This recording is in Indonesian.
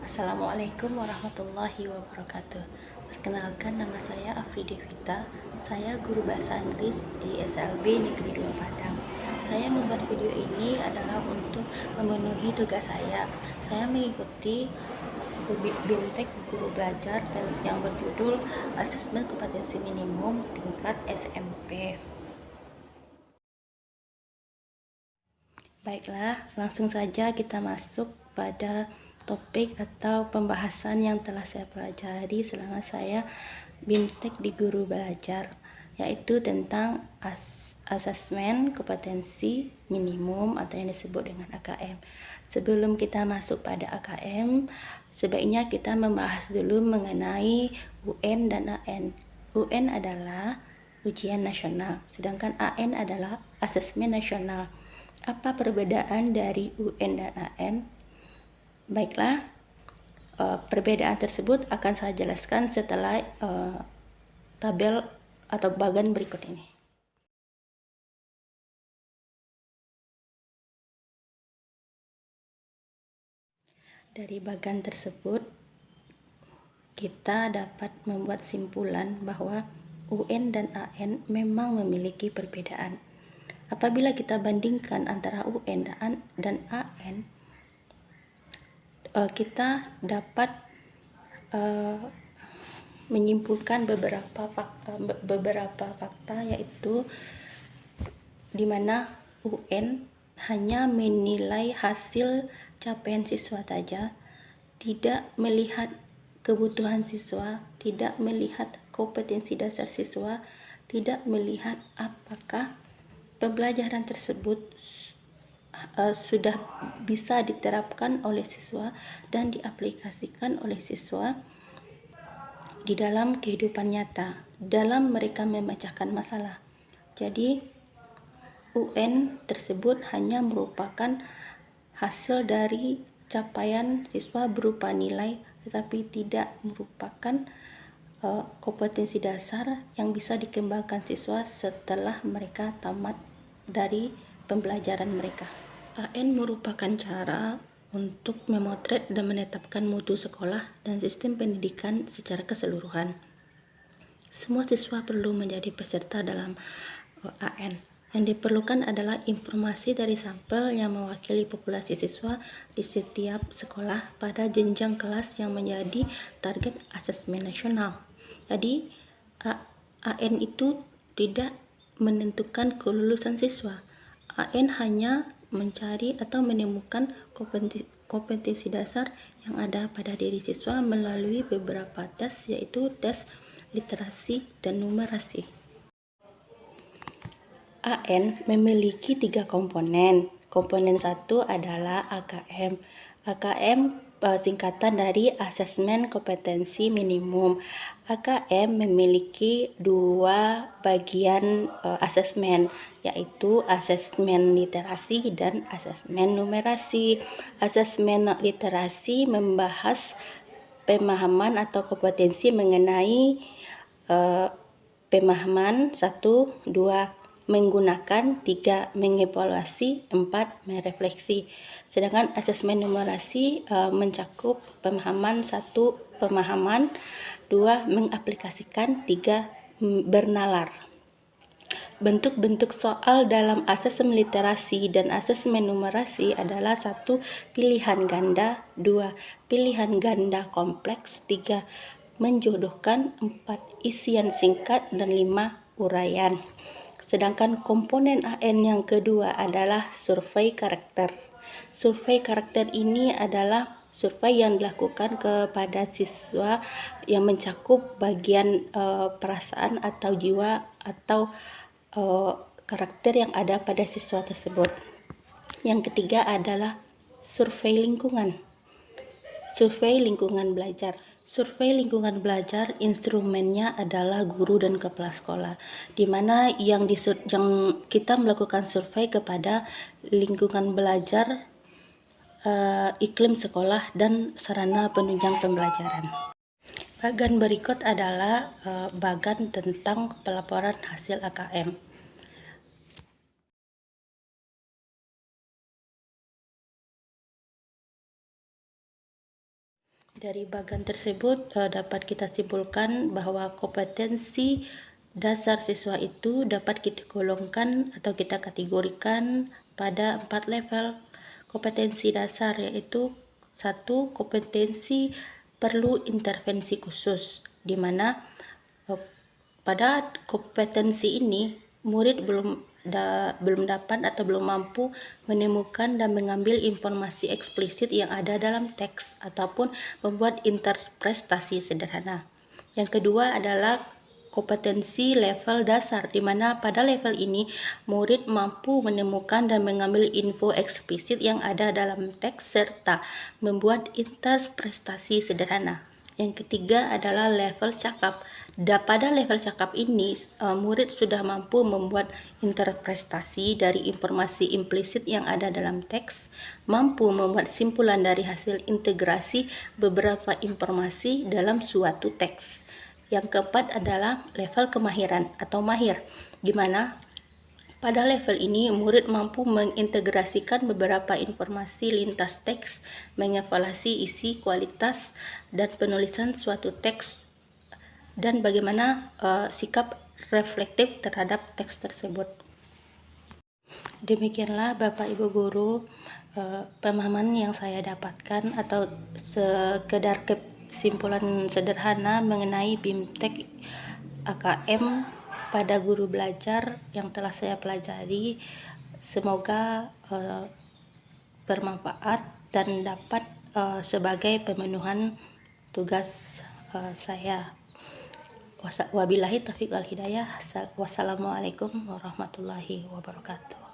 Assalamualaikum warahmatullahi wabarakatuh. Perkenalkan, nama saya Afridevita. Saya guru bahasa Inggris di SLB Negeri 2 Padang. Saya membuat video ini adalah untuk memenuhi tugas saya. Saya mengikuti BIMTEK Guru Belajar yang berjudul Asesmen Kompetensi Minimum Tingkat SMP. Baiklah, langsung saja kita masuk pada topik atau pembahasan yang telah saya pelajari selama saya BIMTEK di Guru Belajar, yaitu tentang asesmen kompetensi minimum atau yang disebut dengan AKM. Sebelum kita masuk pada AKM, sebaiknya kita membahas dulu mengenai UN dan AN. UN adalah ujian nasional, sedangkan AN adalah asesmen nasional. Apa perbedaan dari UN dan AN? Baiklah, perbedaan tersebut akan saya jelaskan setelah tabel atau bagan berikut ini. Dari bagan tersebut, kita dapat membuat simpulan bahwa UN dan AN memang memiliki perbedaan. Apabila kita bandingkan antara UN dan AN, kita dapat menyimpulkan beberapa fakta, yaitu di mana UN hanya menilai hasil capaian siswa saja, tidak melihat kebutuhan siswa, tidak melihat kompetensi dasar siswa, tidak melihat apakah pembelajaran tersebut sudah bisa diterapkan oleh siswa dan diaplikasikan oleh siswa di dalam kehidupan nyata, dalam mereka memecahkan masalah. Jadi, UN tersebut hanya merupakan hasil dari capaian siswa berupa nilai, tetapi tidak merupakan kompetensi dasar yang bisa dikembangkan siswa setelah mereka tamat dari pembelajaran mereka. AN merupakan cara untuk memotret dan menetapkan mutu sekolah dan sistem pendidikan secara keseluruhan. Semua siswa perlu menjadi peserta dalam AN. Yang diperlukan adalah informasi dari sampel yang mewakili populasi siswa di setiap sekolah pada jenjang kelas yang menjadi target asesmen nasional. Jadi, AN itu tidak menentukan kelulusan siswa. AN hanya mencari atau menemukan kompetensi dasar yang ada pada diri siswa melalui beberapa tes, yaitu tes literasi dan numerasi. AN memiliki 3 komponen. Komponen 1 adalah AKM. AKM singkatan dari Asesmen Kompetensi Minimum. AKM memiliki 2 bagian asesmen, yaitu asesmen literasi dan asesmen numerasi. Asesmen literasi membahas pemahaman atau kompetensi mengenai pemahaman 1, 2 menggunakan, 3 mengevaluasi, 4 merefleksi. Sedangkan asesmen numerasi mencakup pemahaman 1 pemahaman, 2 mengaplikasikan, 3 bernalar. Bentuk-bentuk soal dalam asesmen literasi dan asesmen numerasi adalah 1 pilihan ganda, 2 pilihan ganda kompleks, 3 menjodohkan, 4 isian singkat, dan 5 uraian. Sedangkan komponen AN yang kedua adalah survei karakter. Survei karakter ini adalah survei yang dilakukan kepada siswa yang mencakup bagian perasaan atau jiwa atau karakter yang ada pada siswa tersebut. Yang ketiga adalah survei lingkungan. Survei lingkungan belajar. Survei lingkungan belajar instrumennya adalah guru dan kepala sekolah, di mana yang kita melakukan survei kepada lingkungan belajar, iklim sekolah, dan sarana penunjang pembelajaran. Bagan berikut adalah bagan tentang pelaporan hasil AKM. Dari bagan tersebut dapat kita simpulkan bahwa kompetensi dasar siswa itu dapat kita golongkan atau kita kategorikan pada 4 level kompetensi dasar, yaitu 1. Kompetensi perlu intervensi khusus, di mana pada kompetensi ini murid belum dapat atau belum mampu menemukan dan mengambil informasi eksplisit yang ada dalam teks ataupun membuat interpretasi sederhana. Yang kedua adalah kompetensi level dasar, di mana pada level ini murid mampu menemukan dan mengambil info eksplisit yang ada dalam teks serta membuat interpretasi sederhana. Yang ketiga adalah level cakap. Pada level cakap ini, murid sudah mampu membuat interpretasi dari informasi implisit yang ada dalam teks, mampu membuat simpulan dari hasil integrasi beberapa informasi dalam suatu teks. Yang keempat adalah level kemahiran atau mahir, di mana pada level ini, murid mampu mengintegrasikan beberapa informasi lintas teks, mengevaluasi isi, kualitas, dan penulisan suatu teks, dan bagaimana sikap reflektif terhadap teks tersebut. Demikianlah Bapak Ibu Guru pemahaman yang saya dapatkan atau sekedar kesimpulan sederhana mengenai BIMTEK AKM pada guru belajar yang telah saya pelajari. Semoga bermanfaat dan dapat sebagai pemenuhan tugas saya. Wabillahi taufiq wal hidayah. Wassalamualaikum warahmatullahi wabarakatuh.